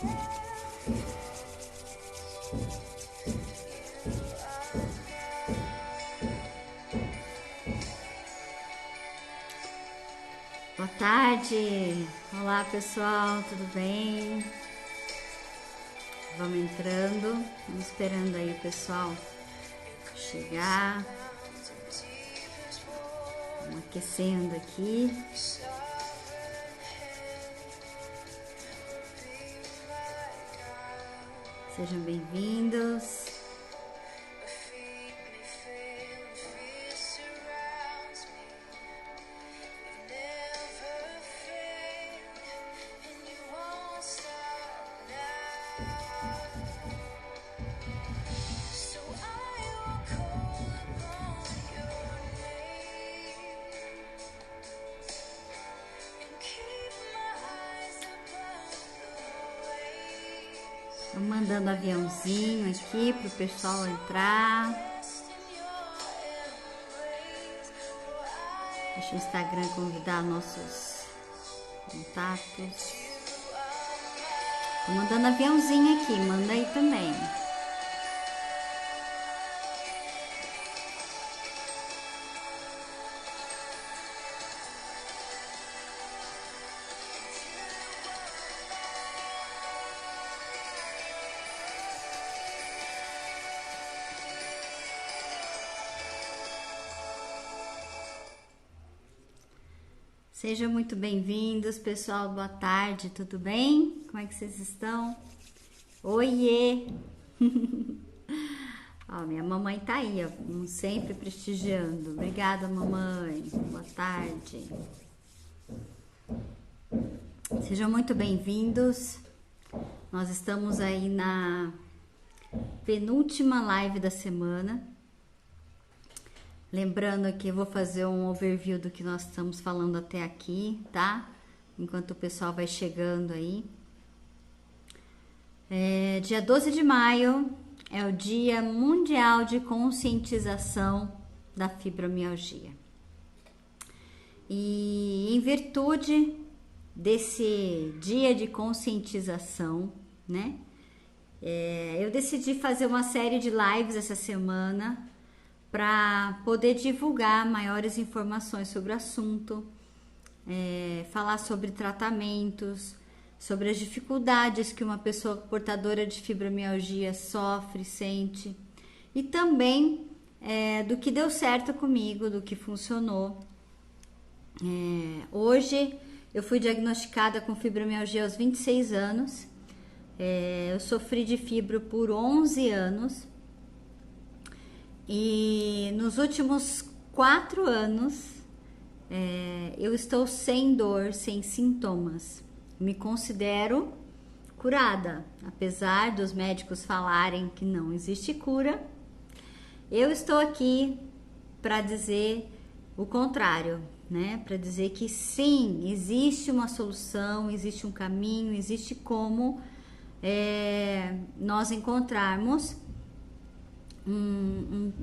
Boa tarde! Olá pessoal, tudo bem? Vamos entrando, vamos esperando aí o pessoal chegar. Vamos aquecendo aqui. Sejam bem-vindos. Tô mandando aviãozinho aqui pro pessoal entrar. Deixa o Instagram convidar nossos contatos. Tô mandando aviãozinho aqui, manda aí também. Sejam muito bem-vindos, pessoal. Boa tarde, tudo bem? Como é que vocês estão? Oiê! Ó, minha mamãe tá aí, ó, como sempre prestigiando. Obrigada, mamãe. Boa tarde. Sejam muito bem-vindos. Nós estamos aí na penúltima live da semana. Lembrando que eu vou fazer um overview do que nós estamos falando até aqui, tá? Enquanto o pessoal vai chegando aí. Dia 12 de maio é o Dia Mundial de Conscientização da Fibromialgia. E em virtude desse dia de conscientização, né? Eu decidi fazer uma série de lives essa semana para poder divulgar maiores informações sobre o assunto, falar sobre tratamentos, sobre as dificuldades que uma pessoa portadora de fibromialgia sofre, sente, e também do que deu certo comigo, do que funcionou. Hoje eu fui diagnosticada com fibromialgia aos 26 anos, eu sofri de fibro por 11 anos, e nos últimos 4 anos eu estou sem dor, sem sintomas. Me considero curada, apesar dos médicos falarem que não existe cura. Eu estou aqui para dizer o contrário, né? Para dizer que sim, existe uma solução, existe um caminho, existe como nós encontrarmos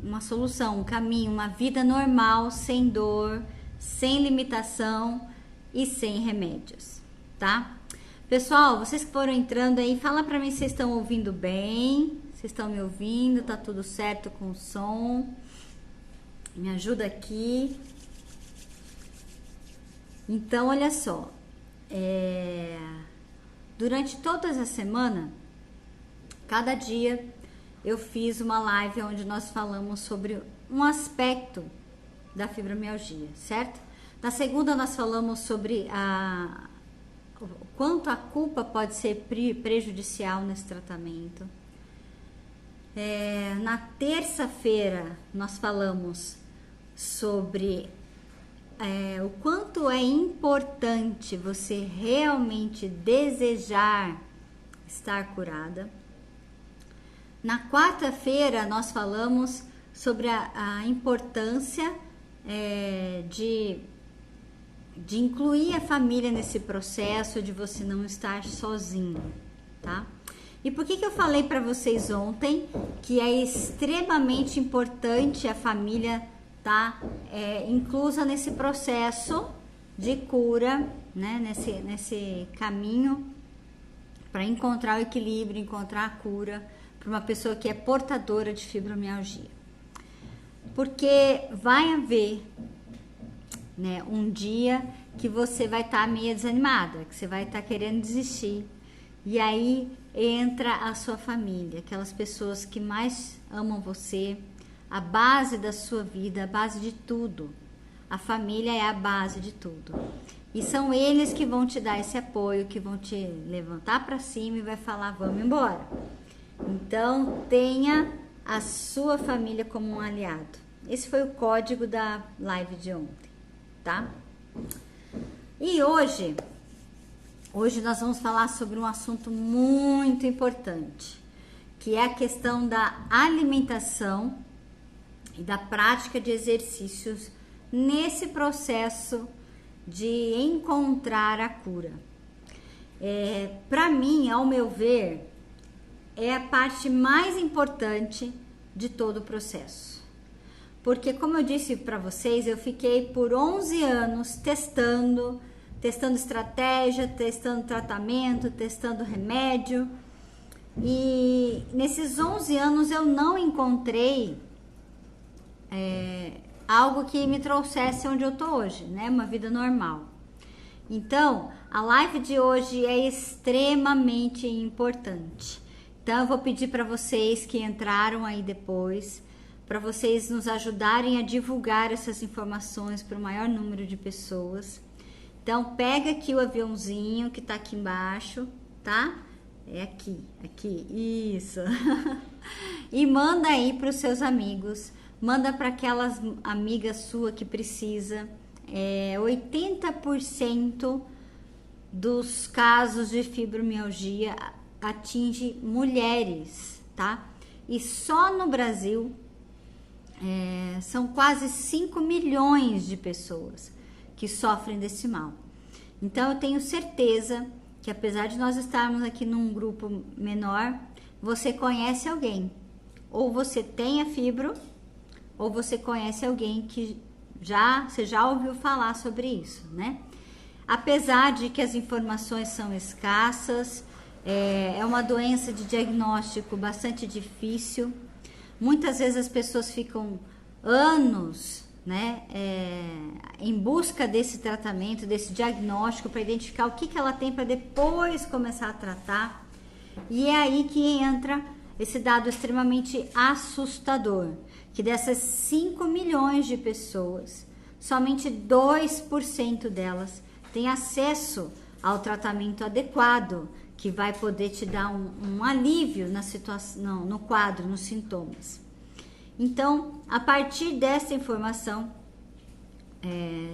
uma solução, um caminho, uma vida normal, sem dor, sem limitação e sem remédios, tá? Pessoal, vocês que foram entrando aí, fala pra mim se vocês estão ouvindo bem, vocês estão me ouvindo, tá tudo certo com o som, me ajuda aqui. Então, olha só, durante toda essa semana, cada dia eu fiz uma live onde nós falamos sobre um aspecto da fibromialgia, certo? Na segunda nós falamos sobre o quanto a culpa pode ser prejudicial nesse tratamento. Na terça-feira nós falamos sobre o quanto é importante você realmente desejar estar curada. Na quarta-feira nós falamos sobre a importância de incluir a família nesse processo, de você não estar sozinho, tá? E por que eu falei para vocês ontem que é extremamente importante a família estar inclusa nesse processo de cura, né? Nesse caminho para encontrar o equilíbrio, encontrar a cura para uma pessoa que é portadora de fibromialgia. Porque vai haver, né, um dia que você vai estar meio desanimada, que você vai estar querendo desistir. E aí entra a sua família, aquelas pessoas que mais amam você, a base da sua vida, a base de tudo. A família é a base de tudo. E são eles que vão te dar esse apoio, que vão te levantar para cima e vai falar, vamos embora. Então, tenha a sua família como um aliado. Esse foi o código da live de ontem, tá? E hoje nós vamos falar sobre um assunto muito importante, que é a questão da alimentação e da prática de exercícios nesse processo de encontrar a cura. Para mim, ao meu ver, é a parte mais importante de todo o processo. Porque, como eu disse para vocês, eu fiquei por 11 anos testando estratégia, testando tratamento, testando remédio. E nesses 11 anos eu não encontrei algo que me trouxesse onde eu tô hoje, né? Uma vida normal. Então, a live de hoje é extremamente importante. Então, eu vou pedir para vocês que entraram aí depois, para vocês nos ajudarem a divulgar essas informações para o maior número de pessoas. Então, pega aqui o aviãozinho que tá aqui embaixo, tá? É aqui, isso. E manda aí para os seus amigos, manda para aquelas amigas sua que precisa. 80% dos casos de fibromialgia atinge mulheres, tá? E só no Brasil são quase 5 milhões de pessoas que sofrem desse mal. Então eu tenho certeza que, apesar de nós estarmos aqui num grupo menor, você conhece alguém, ou você tem a fibro, ou você conhece alguém que você já ouviu falar sobre isso, né? Apesar de que as informações são escassas, é uma doença de diagnóstico bastante difícil. Muitas vezes as pessoas ficam anos, né, em busca desse tratamento, desse diagnóstico, para identificar o que ela tem, para depois começar a tratar. E é aí que entra esse dado extremamente assustador, que dessas 5 milhões de pessoas, somente 2% delas têm acesso ao tratamento adequado, que vai poder te dar um alívio na situação, no quadro, nos sintomas. Então, a partir dessa informação,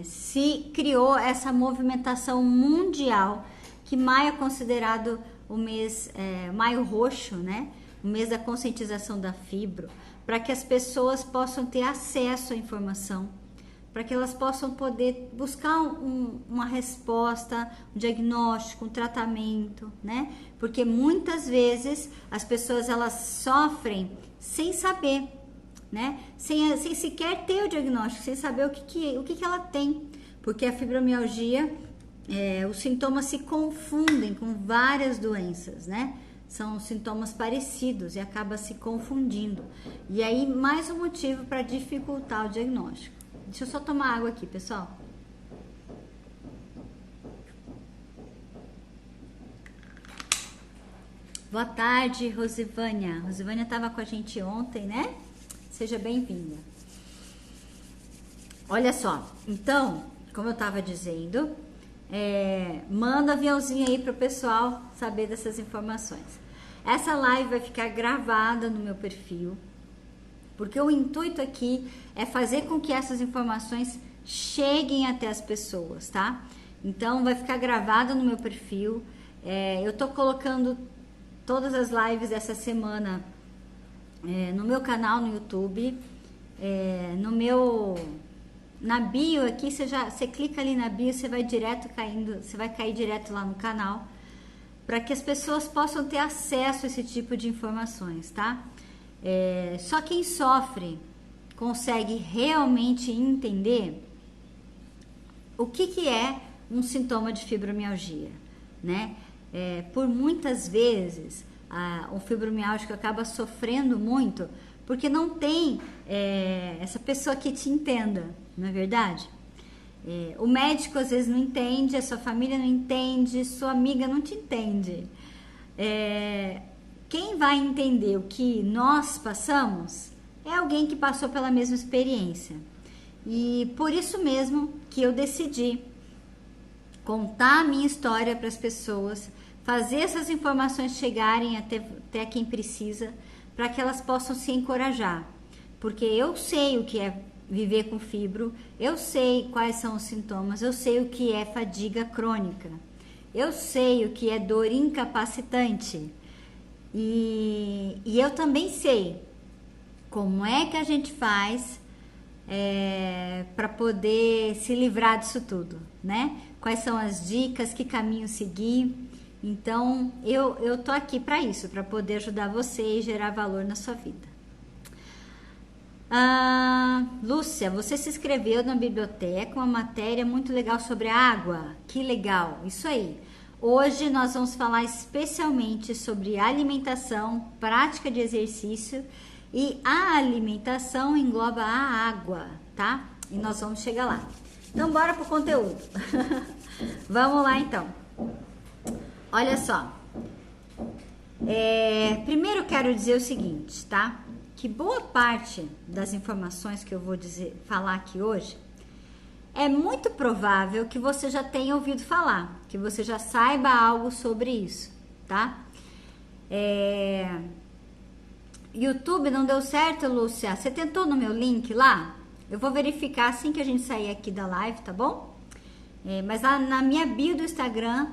se criou essa movimentação mundial, que maio é considerado o mês, maio roxo, né? O mês da conscientização da fibro, para que as pessoas possam ter acesso à informação, para que elas possam poder buscar uma resposta, um diagnóstico, um tratamento, né? Porque muitas vezes as pessoas elas sofrem sem saber, né? Sem sequer ter o diagnóstico, sem saber o que ela tem, porque a fibromialgia, os sintomas se confundem com várias doenças, né? São sintomas parecidos e acaba se confundindo. E aí, mais um motivo para dificultar o diagnóstico. Deixa eu só tomar água aqui, pessoal. Boa tarde, Rosivânia. Rosivânia estava com a gente ontem, né? Seja bem-vinda. Olha só, então, como eu estava dizendo, manda aviãozinho aí para o pessoal saber dessas informações. Essa live vai ficar gravada no meu perfil, porque o intuito aqui é fazer com que essas informações cheguem até as pessoas, tá? Então, vai ficar gravada no meu perfil. Eu tô colocando todas as lives dessa semana no meu canal no YouTube, na bio aqui, você clica ali na bio, você vai cair direto lá no canal, para que as pessoas possam ter acesso a esse tipo de informações, tá? Só quem sofre consegue realmente entender o que é um sintoma de fibromialgia, né? por muitas vezes o fibromialgico acaba sofrendo muito porque não tem essa pessoa que te entenda, não é verdade? O médico às vezes não entende, a sua família não entende, sua amiga não te entende. Quem vai entender o que nós passamos é alguém que passou pela mesma experiência. E por isso mesmo que eu decidi contar a minha história para as pessoas, fazer essas informações chegarem até quem precisa, para que elas possam se encorajar. Porque eu sei o que é viver com fibro, eu sei quais são os sintomas, eu sei o que é fadiga crônica, eu sei o que é dor incapacitante. E eu também sei como é que a gente faz para poder se livrar disso tudo, né? Quais são as dicas, que caminho seguir. Então, eu tô aqui para isso, para poder ajudar você e gerar valor na sua vida. Lúcia, você se inscreveu na biblioteca, uma matéria muito legal sobre a água. Que legal, isso aí. Hoje nós vamos falar especialmente sobre alimentação, prática de exercício, e a alimentação engloba a água, tá? E nós vamos chegar lá. Então, bora pro conteúdo. Vamos lá, então. Olha só. Primeiro eu quero dizer o seguinte, tá? Que boa parte das informações que eu vou falar aqui hoje, é muito provável que você já tenha ouvido falar, que você já saiba algo sobre isso, tá? YouTube não deu certo, Lúcia? Você tentou no meu link lá? Eu vou verificar assim que a gente sair aqui da live, tá bom? Mas lá na minha bio do Instagram,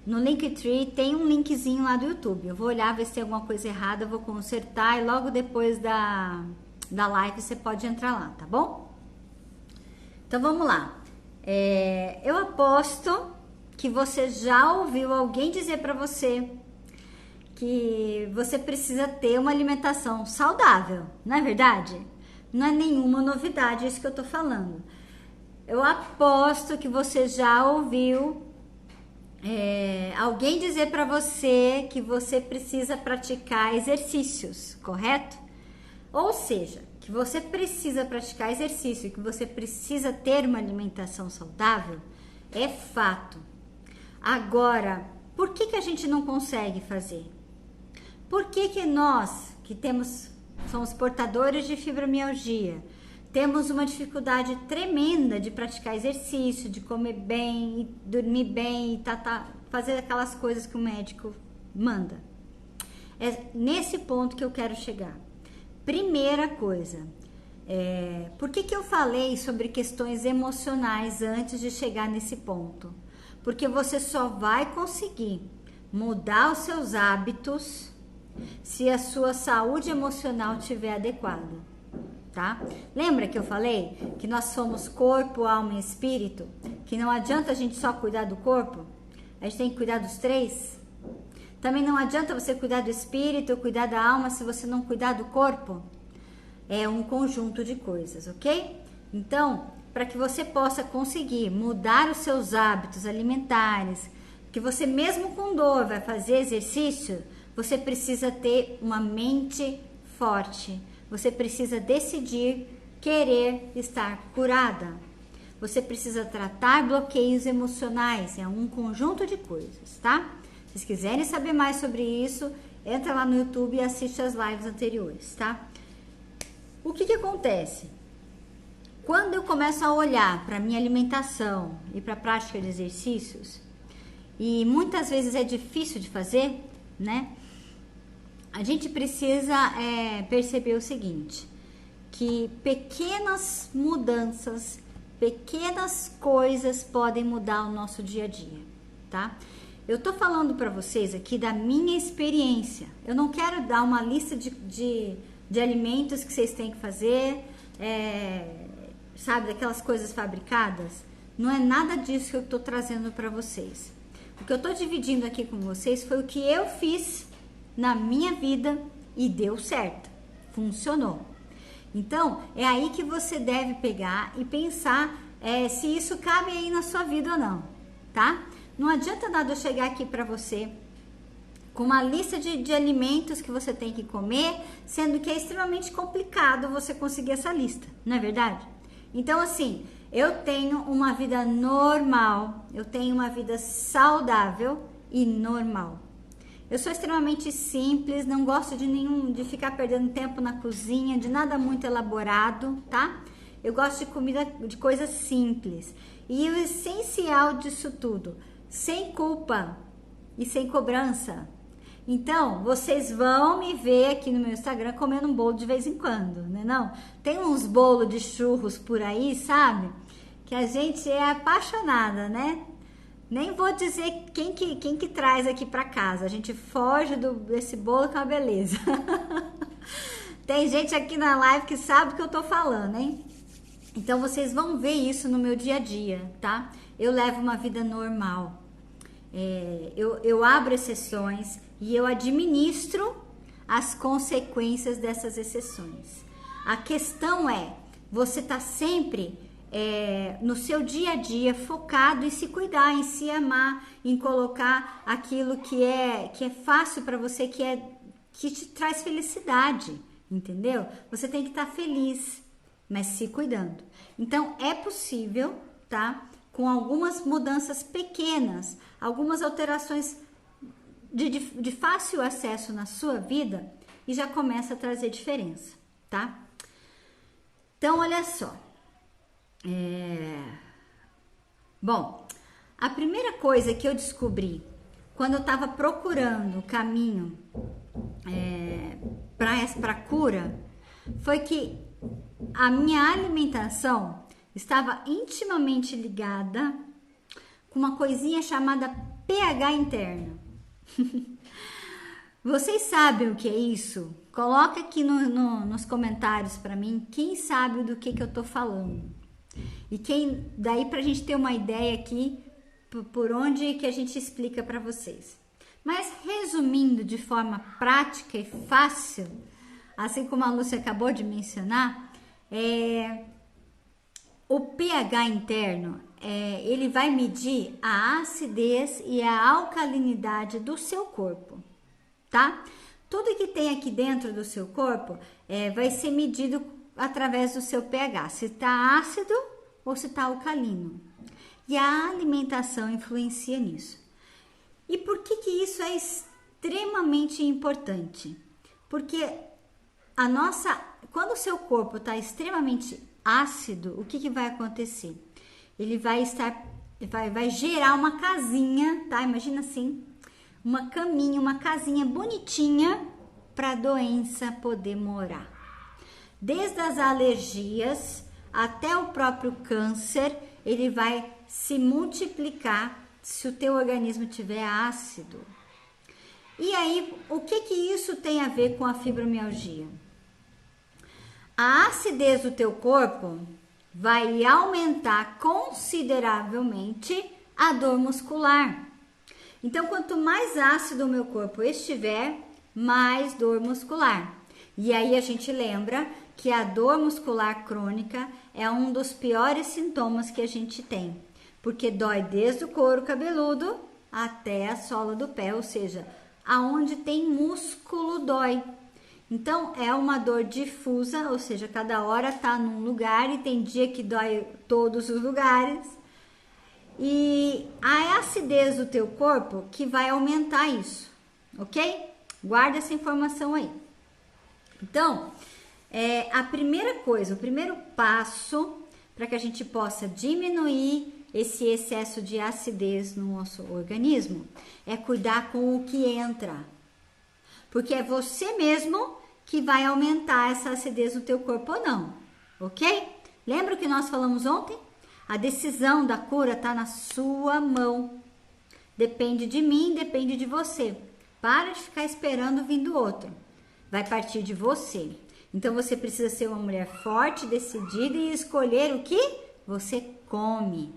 no Linktree, tem um linkzinho lá do YouTube. Eu vou olhar, ver se tem alguma coisa errada, eu vou consertar e logo depois da live você pode entrar lá, tá bom? Então vamos lá. Eu aposto que você já ouviu alguém dizer para você que você precisa ter uma alimentação saudável, não é verdade? Não é nenhuma novidade isso que eu tô falando. Eu aposto que você já ouviu alguém dizer para você que você precisa praticar exercícios, correto? Ou seja, que você precisa praticar exercício, que você precisa ter uma alimentação saudável, é fato. Agora, por que a gente não consegue fazer? Por que nós, que somos portadores de fibromialgia, temos uma dificuldade tremenda de praticar exercício, de comer bem, dormir bem, fazer aquelas coisas que o médico manda? É nesse ponto que eu quero chegar. Primeira coisa, por que eu falei sobre questões emocionais antes de chegar nesse ponto? Porque você só vai conseguir mudar os seus hábitos se a sua saúde emocional estiver adequada, tá? Lembra que eu falei que nós somos corpo, alma e espírito? Que não adianta a gente só cuidar do corpo, a gente tem que cuidar dos três. Também não adianta você cuidar do espírito, cuidar da alma, se você não cuidar do corpo. É um conjunto de coisas, ok? Então, para que você possa conseguir mudar os seus hábitos alimentares, que você mesmo com dor vai fazer exercício, você precisa ter uma mente forte. Você precisa decidir querer estar curada. Você precisa tratar bloqueios emocionais. É um conjunto de coisas, tá? Se vocês quiserem saber mais sobre isso, entra lá no YouTube e assiste as lives anteriores, tá? O que acontece? Quando eu começo a olhar para minha alimentação e para a prática de exercícios, e muitas vezes é difícil de fazer, né? A gente precisa perceber o seguinte, que pequenas mudanças, pequenas coisas podem mudar o nosso dia a dia, tá? Eu tô falando para vocês aqui da minha experiência. Eu não quero dar uma lista de alimentos que vocês têm que fazer, sabe, daquelas coisas fabricadas. Não é nada disso que eu tô trazendo para vocês. O que eu tô dividindo aqui com vocês foi o que eu fiz na minha vida e deu certo, funcionou. Então, é aí que você deve pegar e pensar se isso cabe aí na sua vida ou não, tá? Não adianta nada eu chegar aqui para você com uma lista de alimentos que você tem que comer, sendo que é extremamente complicado você conseguir essa lista, não é verdade? Então, assim, eu tenho uma vida normal, eu tenho uma vida saudável e normal. Eu sou extremamente simples, não gosto de ficar perdendo tempo na cozinha, de nada muito elaborado, tá? Eu gosto de comida, de coisas simples. E o essencial disso tudo, sem culpa e sem cobrança. Então, vocês vão me ver aqui no meu Instagram comendo um bolo de vez em quando, né? Não? Tem uns bolos de churros por aí, sabe? Que a gente é apaixonada, né? Nem vou dizer quem que traz aqui para casa. A gente foge desse bolo com a beleza. Tem gente aqui na live que sabe o que eu tô falando, hein? Então, vocês vão ver isso no meu dia a dia, tá? Eu levo uma vida normal. Eu abro exceções e eu administro as consequências dessas exceções. A questão é, você tá sempre no seu dia a dia focado em se cuidar, em se amar, em colocar aquilo que é fácil para você, que te traz felicidade, entendeu? Você tem que estar feliz, mas se cuidando. Então, é possível, tá? Com algumas mudanças pequenas, algumas alterações de fácil acesso na sua vida, e já começa a trazer diferença, tá? Então, olha só. Bom, a primeira coisa que eu descobri quando eu estava procurando o caminho para a cura foi que a minha alimentação estava intimamente ligada com uma coisinha chamada pH interno. Vocês sabem o que é isso? Coloca aqui nos comentários para mim quem sabe do que eu tô falando. E daí pra gente ter uma ideia aqui por onde que a gente explica para vocês. Mas resumindo de forma prática e fácil, assim como a Lúcia acabou de mencionar, o pH interno, ele vai medir a acidez e a alcalinidade do seu corpo, tá? Tudo que tem aqui dentro do seu corpo vai ser medido através do seu pH, se tá ácido ou se tá alcalino. E a alimentação influencia nisso. E por que isso é extremamente importante? Porque quando o seu corpo está extremamente ácido, o que vai acontecer? Ele vai gerar uma casinha, tá? Imagina assim, uma caminha, uma casinha bonitinha para a doença poder morar. Desde as alergias até o próprio câncer, ele vai se multiplicar se o teu organismo tiver ácido. E aí, o que isso tem a ver com a fibromialgia? A acidez do teu corpo vai aumentar consideravelmente a dor muscular. Então, quanto mais ácido o meu corpo estiver, mais dor muscular. E aí a gente lembra que a dor muscular crônica é um dos piores sintomas que a gente tem, porque dói desde o couro cabeludo até a sola do pé, ou seja, aonde tem músculo dói. Então, é uma dor difusa, ou seja, cada hora tá num lugar e tem dia que dói todos os lugares. E a acidez do teu corpo que vai aumentar isso, ok? Guarda essa informação aí. Então, a primeira coisa, o primeiro passo para que a gente possa diminuir esse excesso de acidez no nosso organismo é cuidar com o que entra. Porque é você mesmo que vai aumentar essa acidez no teu corpo ou não, ok? Lembra o que nós falamos ontem? A decisão da cura está na sua mão. Depende de mim, depende de você. Para de ficar esperando vir do outro. Vai partir de você. Então, você precisa ser uma mulher forte, decidida e escolher o que você come,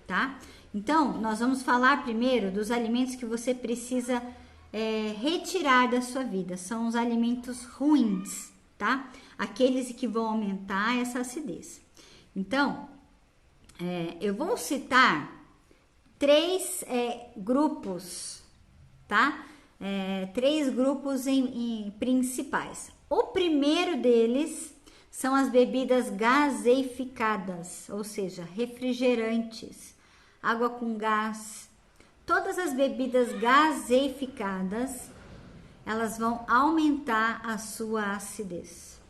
tá? Então, nós vamos falar primeiro dos alimentos que você precisa retirar da sua vida. São os alimentos ruins, tá? Aqueles que vão aumentar essa acidez. Então, eu vou citar três grupos, tá? Três grupos principais. O primeiro deles são as bebidas gaseificadas, ou seja, refrigerantes, água com gás. Todas as bebidas gaseificadas, elas vão aumentar a sua acidez.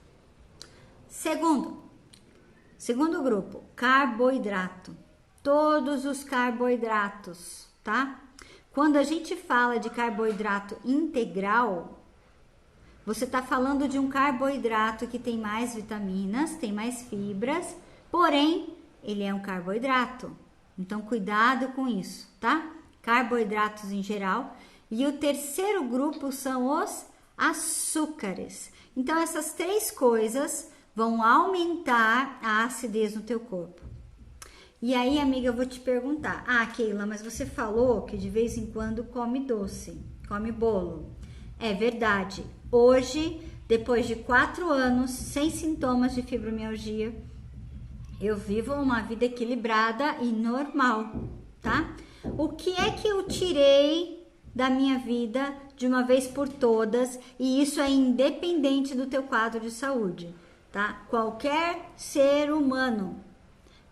Segundo grupo, carboidrato. Todos os carboidratos, tá? Quando a gente fala de carboidrato integral, você está falando de um carboidrato que tem mais vitaminas, tem mais fibras, porém, ele é um carboidrato. Então, cuidado com isso, tá? Carboidratos em geral. E o terceiro grupo são os açúcares. Então, essas três coisas vão aumentar a acidez no teu corpo. E aí, amiga, eu vou te perguntar. Keila, mas você falou que de vez em quando come doce, come bolo. É verdade. Hoje, depois de 4 anos, sem sintomas de fibromialgia, eu vivo uma vida equilibrada e normal, tá? O que é que eu tirei da minha vida de uma vez por todas? E isso é independente do teu quadro de saúde, tá? Qualquer ser humano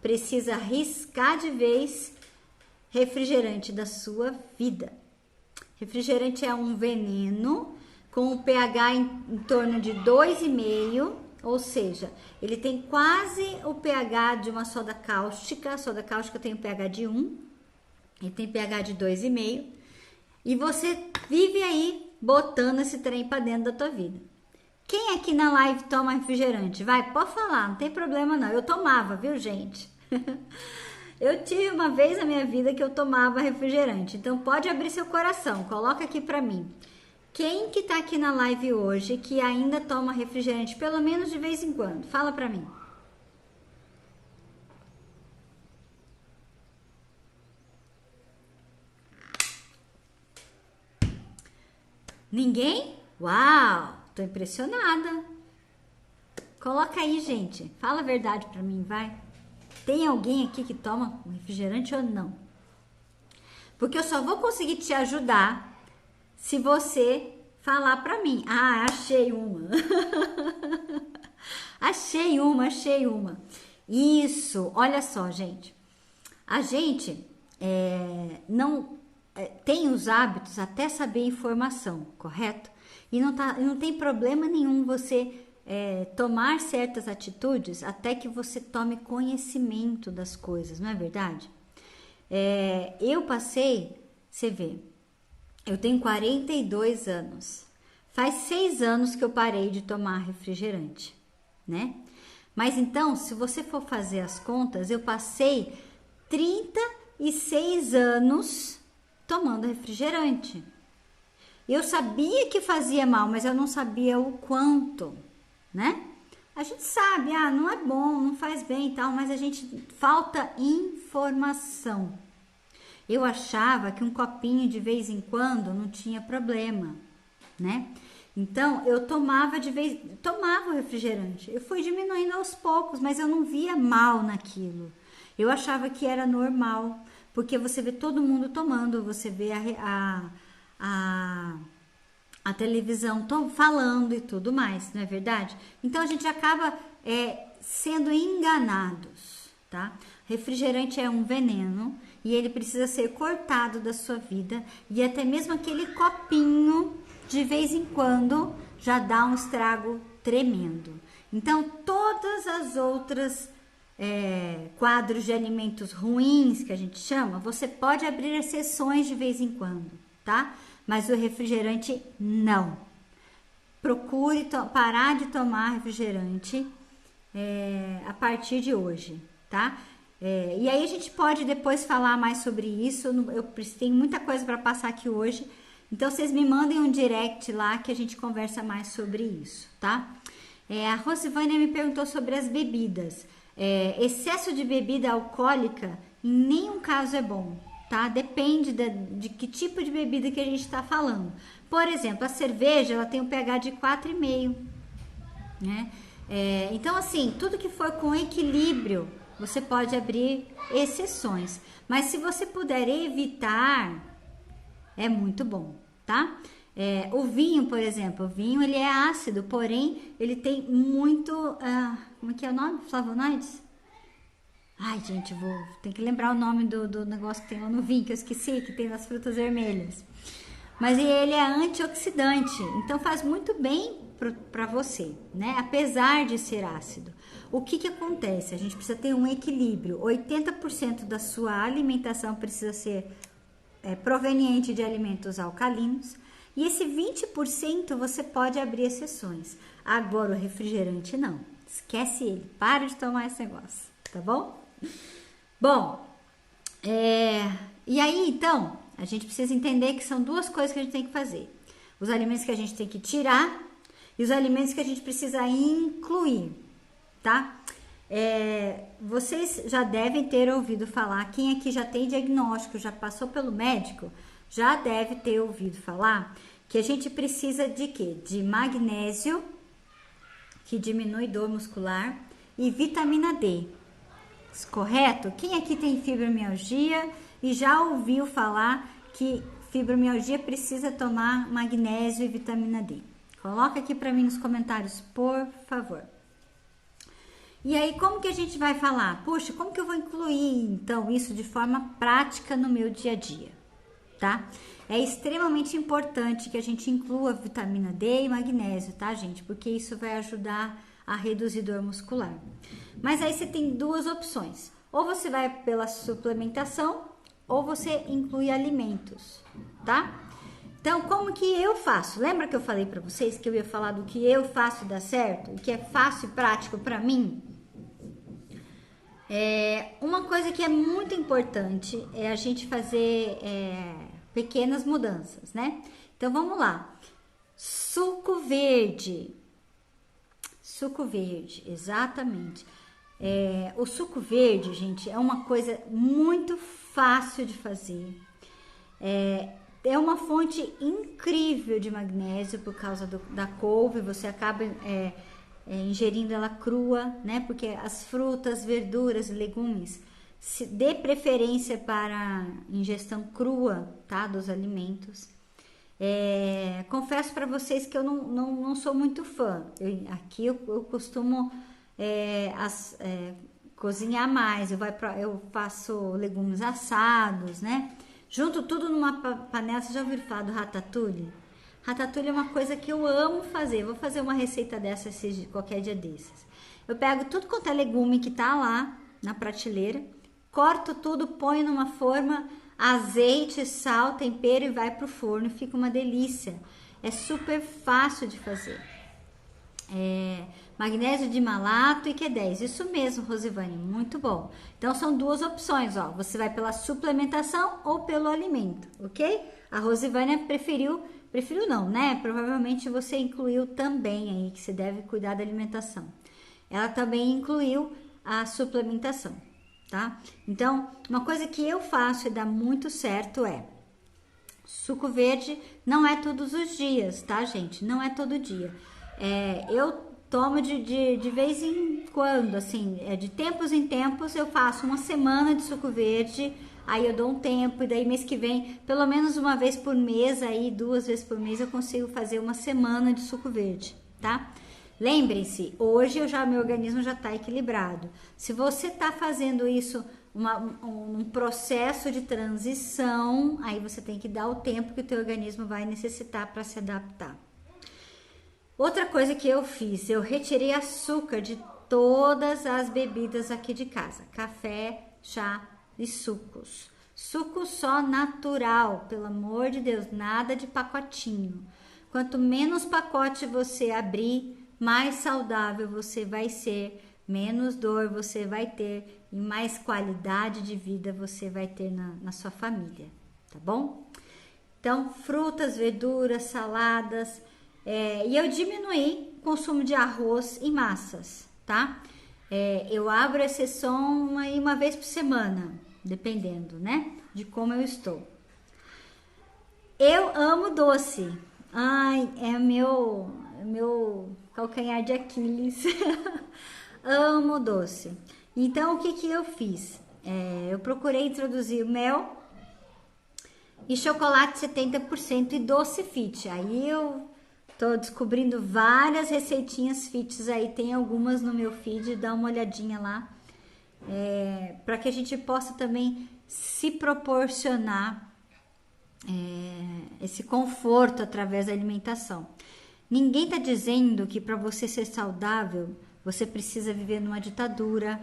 precisa riscar de vez refrigerante da sua vida. Refrigerante é um veneno com um pH em torno de 2,5, ou seja, ele tem quase o pH de uma soda cáustica. A soda cáustica tem um pH de 1, ele tem pH de 2,5, e você vive aí botando esse trem para dentro da tua vida. Quem aqui na live toma refrigerante? Vai, pode falar, não tem problema não. Eu tomava, viu, gente? Eu tive uma vez na minha vida que eu tomava refrigerante. Então pode abrir seu coração, coloca aqui pra mim. Quem que tá aqui na live hoje que ainda toma refrigerante, pelo menos de vez em quando? Fala pra mim. Ninguém? Uau, tô impressionada. Coloca aí, gente. Fala a verdade pra mim, vai. Tem alguém aqui que toma refrigerante ou não? Porque eu só vou conseguir te ajudar se você falar pra mim. Achei uma. achei uma. Isso, olha só, gente. A gente não tem os hábitos até saber informação, correto? E não tem problema nenhum você tomar certas atitudes até que você tome conhecimento das coisas, não é verdade? Eu passei, você vê, eu tenho 42 anos, faz 6 anos que eu parei de tomar refrigerante, né? Mas então, se você for fazer as contas, eu passei 36 anos tomando refrigerante. Eu sabia que fazia mal, mas eu não sabia o quanto, né? A gente sabe, não é bom, não faz bem e tal, mas a gente falta informação. Eu achava que um copinho de vez em quando não tinha problema, né? Então, eu tomava o refrigerante. Eu fui diminuindo aos poucos, mas eu não via mal naquilo. Eu achava que era normal, porque você vê todo mundo tomando, você vê a televisão falando e tudo mais, não é verdade? Então a gente acaba sendo enganados, tá? Refrigerante é um veneno e ele precisa ser cortado da sua vida, e até mesmo aquele copinho de vez em quando já dá um estrago tremendo. Então todas as outras quadros de alimentos ruins que a gente chama, você pode abrir exceções de vez em quando, tá? Mas o refrigerante não. Procure parar de tomar refrigerante a partir de hoje, tá? E aí a gente pode depois falar mais sobre isso. Eu tenho muita coisa para passar aqui hoje. Então vocês me mandem um direct lá que a gente conversa mais sobre isso, tá? A Rosivânia me perguntou sobre as bebidas. Excesso de bebida alcoólica em nenhum caso é bom, tá? Depende de que tipo de bebida que a gente está falando. Por exemplo, a cerveja, ela tem um pH de 4,5, né? Então, assim, tudo que for com equilíbrio você pode abrir exceções. Mas se você puder evitar, é muito bom, tá? O vinho, por exemplo, o vinho ele é ácido, porém ele tem muito, como é que é o nome? Flavonoides? Ai, gente, tem que lembrar o nome do negócio que tem lá no vinho, que eu esqueci, que tem nas frutas vermelhas. Mas ele é antioxidante, então faz muito bem para você, né? Apesar de ser ácido. O que acontece? A gente precisa ter um equilíbrio. 80% da sua alimentação precisa ser proveniente de alimentos alcalinos. E esse 20% você pode abrir exceções. Agora o refrigerante não. Esquece ele. Para de tomar esse negócio, tá bom? Bom, e aí então, a gente precisa entender que são duas coisas que a gente tem que fazer. Os alimentos que a gente tem que tirar e os alimentos que a gente precisa incluir, tá? Vocês já devem ter ouvido falar, quem aqui já tem diagnóstico, já passou pelo médico, já deve ter ouvido falar que a gente precisa de quê? De magnésio, que diminui dor muscular, e vitamina D. Correto? Quem aqui tem fibromialgia e já ouviu falar que fibromialgia precisa tomar magnésio e vitamina D? Coloca aqui para mim nos comentários, por favor. E aí, como que a gente vai falar? Puxa, como que eu vou incluir, então, isso de forma prática no meu dia a dia, tá? É extremamente importante que a gente inclua vitamina D e magnésio, tá, gente? Porque isso vai ajudar a reduzir dor muscular. Mas aí você tem duas opções. Ou você vai pela suplementação, ou você inclui alimentos, tá? Então, como que eu faço? Lembra que eu falei para vocês que eu ia falar do que eu faço dar certo? O que é fácil e prático para mim? Uma coisa que é muito importante é a gente fazer pequenas mudanças, né? Então, vamos lá. Suco verde. Suco verde, exatamente. O suco verde, gente, é uma coisa muito fácil de fazer. É uma fonte incrível de magnésio por causa da couve. Você acaba ingerindo ela crua, né? Porque as frutas, verduras e legumes se dê preferência para ingestão crua, tá? Dos alimentos. Confesso para vocês que eu não sou muito fã. Aqui eu costumo cozinhar mais. Eu faço legumes assados, né? Junto tudo numa panela. Vocês já ouviram falar do ratatouille? Ratatouille é uma coisa que eu amo fazer. Vou fazer uma receita dessa qualquer dia desses. Eu pego tudo quanto é legume que tá lá na prateleira, corto tudo, ponho numa forma, azeite, sal, tempero e vai pro forno. Fica uma delícia. É super fácil de fazer. Magnésio de malato e Q10. Isso mesmo, Rosivane, muito bom. Então são duas opções, ó. Você vai pela suplementação ou pelo alimento, ok? A Rosivane preferiu não, né? Provavelmente você incluiu também aí, que você deve cuidar da alimentação. Ela também incluiu a suplementação, tá? Então, uma coisa que eu faço e dá muito certo suco verde não é todos os dias, tá, gente? Não é todo dia. Eu tomo de vez em quando, assim, de tempos em tempos eu faço uma semana de suco verde, aí eu dou um tempo, e daí mês que vem, pelo menos uma vez por mês, aí 2 vezes por mês eu consigo fazer uma semana de suco verde, tá? Lembrem-se, hoje meu organismo já está equilibrado. Se você está fazendo isso, um processo de transição, aí você tem que dar o tempo que o teu organismo vai necessitar para se adaptar. Outra coisa que eu fiz, eu retirei açúcar de todas as bebidas aqui de casa. Café, chá e sucos. Suco só natural, pelo amor de Deus, nada de pacotinho. Quanto menos pacote você abrir, mais saudável você vai ser, menos dor você vai ter e mais qualidade de vida você vai ter na sua família, tá bom? Então, frutas, verduras, saladas, e eu diminuí o consumo de arroz e massas, tá? Eu abro exceção uma vez por semana, dependendo, né? De como eu estou. Eu amo doce. Ai, é meu calcanhar de Aquiles. Amo doce. Então, o que que eu fiz? Eu procurei introduzir mel e chocolate 70% e doce fit. Aí eu tô descobrindo várias receitinhas fits aí, tem algumas no meu feed, dá uma olhadinha lá. Para que a gente possa também se proporcionar esse conforto através da alimentação. Ninguém está dizendo que para você ser saudável, você precisa viver numa ditadura,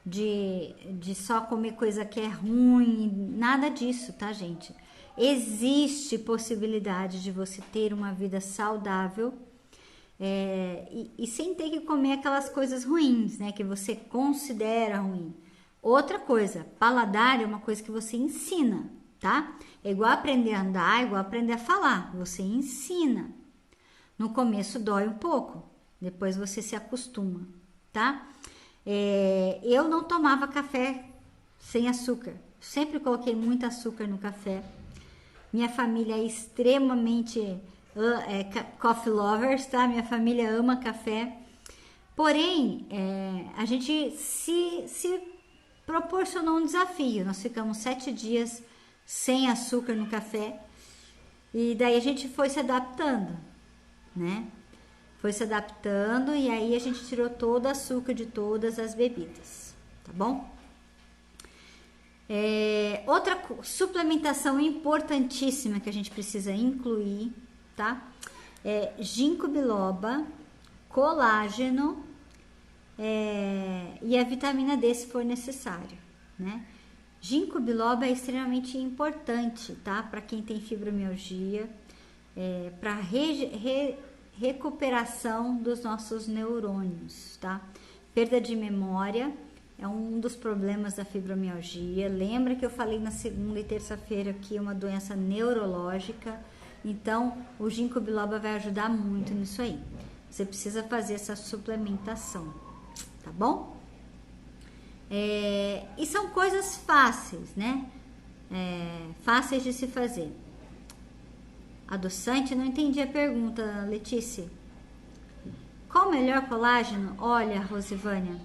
de só comer coisa que é ruim, nada disso, tá, gente? Existe possibilidade de você ter uma vida saudável e sem ter que comer aquelas coisas ruins, né? Que você considera ruim. Outra coisa, paladar é uma coisa que você ensina, tá? É igual aprender a andar, é igual aprender a falar. Você ensina. No começo dói um pouco, depois você se acostuma, tá? Eu não tomava café sem açúcar. Sempre coloquei muito açúcar no café. Minha família é extremamente coffee lovers, tá? Minha família ama café. Porém, a gente se proporcionou um desafio. Nós ficamos 7 dias sem açúcar no café. E daí a gente foi se adaptando, né? Foi se adaptando e aí a gente tirou todo o açúcar de todas as bebidas, tá bom? Outra suplementação importantíssima que a gente precisa incluir, tá? Ginkgo biloba, colágeno e a vitamina D se for necessário, né? Ginkgo biloba é extremamente importante, tá? Para quem tem fibromialgia, para recuperação dos nossos neurônios, tá? Perda de memória é um dos problemas da fibromialgia. Lembra que eu falei na segunda e terça-feira que é uma doença neurológica? Então, o ginkgo biloba vai ajudar muito nisso aí. Você precisa fazer essa suplementação, tá bom? E são coisas fáceis, né? Fáceis de se fazer. Adoçante, não entendi a pergunta, Letícia. Qual o melhor colágeno? Olha, Rosivânia,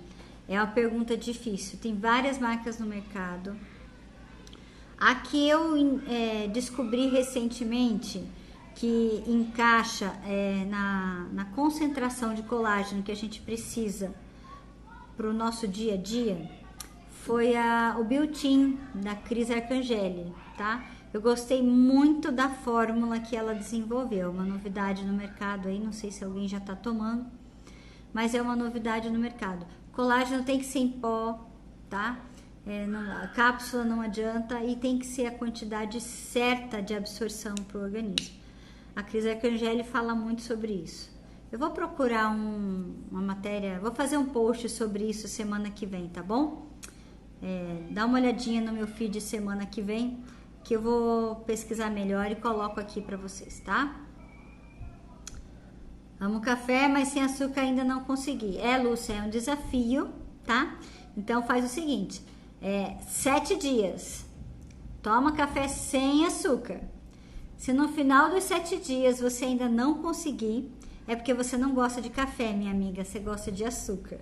é uma pergunta difícil. Tem várias marcas no mercado. A que eu descobri recentemente que encaixa na concentração de colágeno que a gente precisa para o nosso dia a dia foi o Biotin, da Cris Arcangeli, tá? Eu gostei muito da fórmula que ela desenvolveu, uma novidade no mercado aí, não sei se alguém já tá tomando, mas é uma novidade no mercado. Colágeno tem que ser em pó, tá? A cápsula não adianta e tem que ser a quantidade certa de absorção para o organismo. A Cris Arcangeli fala muito sobre isso. Eu vou procurar uma matéria, vou fazer um post sobre isso semana que vem, tá bom? Dá uma olhadinha no meu feed semana que vem, que eu vou pesquisar melhor e coloco aqui para vocês, tá? Amo café, mas sem açúcar ainda não consegui. Lúcia, é um desafio, tá? Então faz o seguinte, 7 dias, toma café sem açúcar. Se no final dos 7 dias você ainda não conseguir, é porque você não gosta de café, minha amiga, você gosta de açúcar.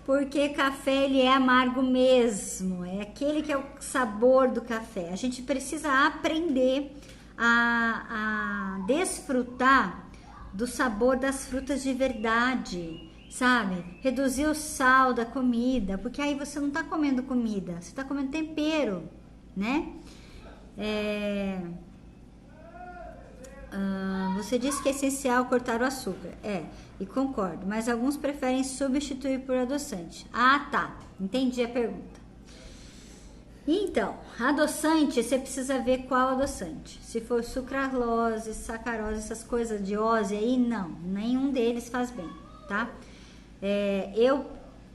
Porque café, ele é amargo mesmo, é aquele que é o sabor do café. A gente precisa aprender a desfrutar do sabor das frutas de verdade, sabe? Reduzir o sal da comida, porque aí você não tá comendo comida, você tá comendo tempero, né? Você disse que é essencial cortar o açúcar. E concordo, mas alguns preferem substituir por adoçante. Ah, tá, entendi a pergunta. Então, adoçante, você precisa ver qual adoçante. Se for sucralose, sacarose, essas coisas de ose aí, não, nenhum deles faz bem, tá? Eu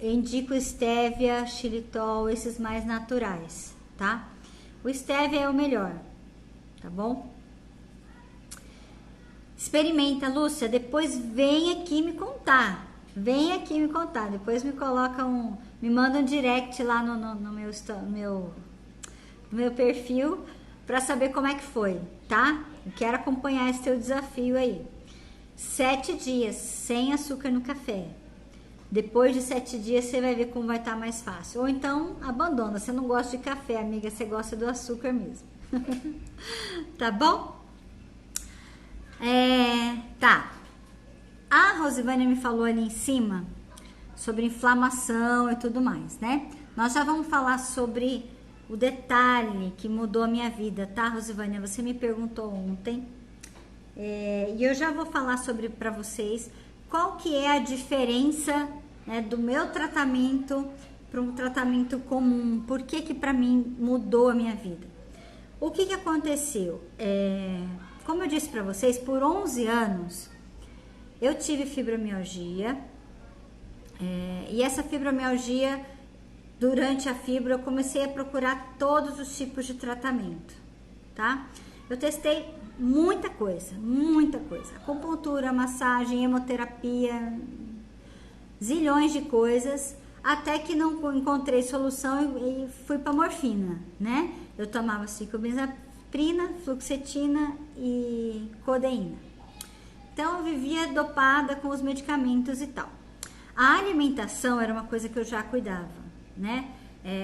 indico stevia, xilitol, esses mais naturais, tá? O stevia é o melhor, tá bom? Experimenta, Lúcia, depois vem aqui me contar. Vem aqui me contar. Depois me coloca me manda um direct lá no meu perfil para saber como é que foi, tá? Eu quero acompanhar esse teu desafio aí. 7 dias sem açúcar no café. Depois de 7 dias você vai ver como vai estar mais fácil. Ou então abandona. Você não gosta de café, amiga, você gosta do açúcar mesmo. Tá bom? Tá. A Rosivânia me falou ali em cima sobre inflamação e tudo mais, né? Nós já vamos falar sobre o detalhe que mudou a minha vida, tá, Rosivânia? Você me perguntou ontem. E eu já vou falar sobre para vocês qual que é a diferença, né, do meu tratamento para um tratamento comum. Por que para mim mudou a minha vida? O que aconteceu? Como eu disse para vocês, por 11 anos eu tive fibromialgia. E essa fibromialgia, durante a fibra, eu comecei a procurar todos os tipos de tratamento, tá? Eu testei muita coisa, acupuntura, massagem, hemoterapia, zilhões de coisas, até que não encontrei solução e fui para morfina, né? Eu tomava ciclobenzaprina, fluoxetina e codeína. Então eu vivia dopada com os medicamentos e tal. A alimentação era uma coisa que eu já cuidava, né?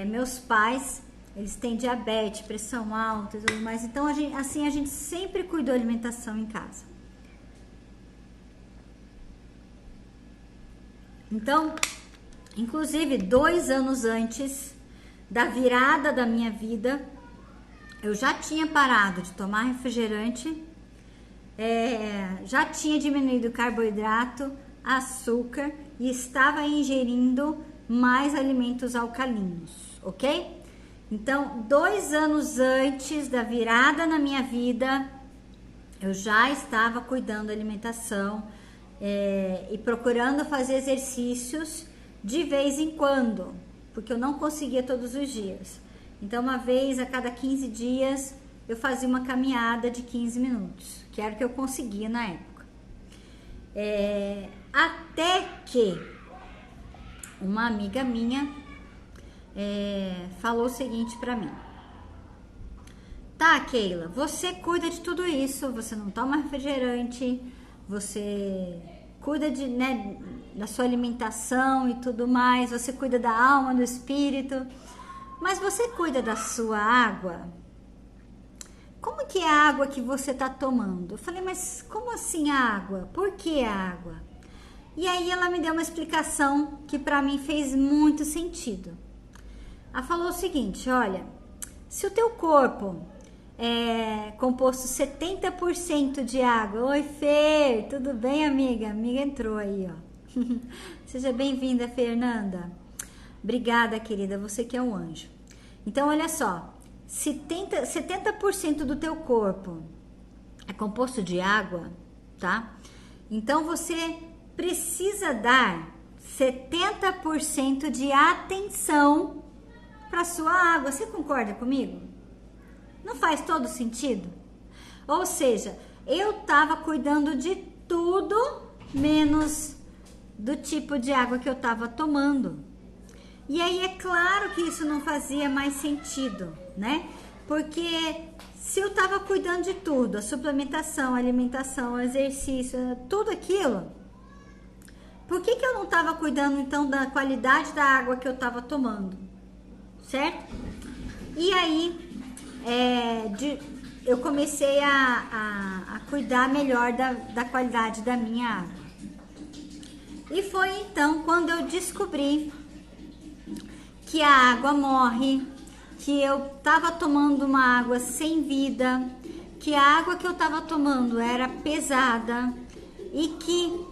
Meus pais, eles têm diabetes, pressão alta e tudo mais. Então, a gente sempre cuidou da alimentação em casa. Então, inclusive, 2 anos antes da virada da minha vida, eu já tinha parado de tomar refrigerante, já tinha diminuído o carboidrato, açúcar e estava ingerindo mais alimentos alcalinos, ok? Então, 2 anos antes da virada na minha vida, eu já estava cuidando da alimentação e procurando fazer exercícios de vez em quando, porque eu não conseguia todos os dias. Então, uma vez a cada 15 dias, eu fazia uma caminhada de 15 minutos, que era o que eu conseguia na época. Até que uma amiga minha falou o seguinte pra mim: tá, Keila, você cuida de tudo isso, você não toma refrigerante, você cuida da sua alimentação e tudo mais, você cuida da alma, do espírito, mas você cuida da sua água? Como que é a água que você tá tomando? Eu falei, mas como assim a água? Por que a água? E aí ela me deu uma explicação que pra mim fez muito sentido. Ela falou o seguinte: olha, se o teu corpo é composto 70% de água... Oi, Fer, tudo bem, amiga? Amiga entrou aí, ó. Seja bem-vinda, Fernanda. Obrigada, querida, você que é um anjo. Então, olha só, 70% do teu corpo é composto de água, tá? Então, você precisa dar 70% de atenção para sua água. Você concorda comigo? Não faz todo sentido? Ou seja, eu tava cuidando de tudo menos do tipo de água que eu tava tomando. E aí é claro que isso não fazia mais sentido, né? Porque se eu tava cuidando de tudo, a suplementação, a alimentação, o exercício, tudo aquilo, por que eu não tava cuidando então da qualidade da água que eu tava tomando? Certo? E aí eu comecei a cuidar melhor da qualidade da minha água. E foi então quando eu descobri que a água morre, que eu tava tomando uma água sem vida, que a água que eu tava tomando era pesada e que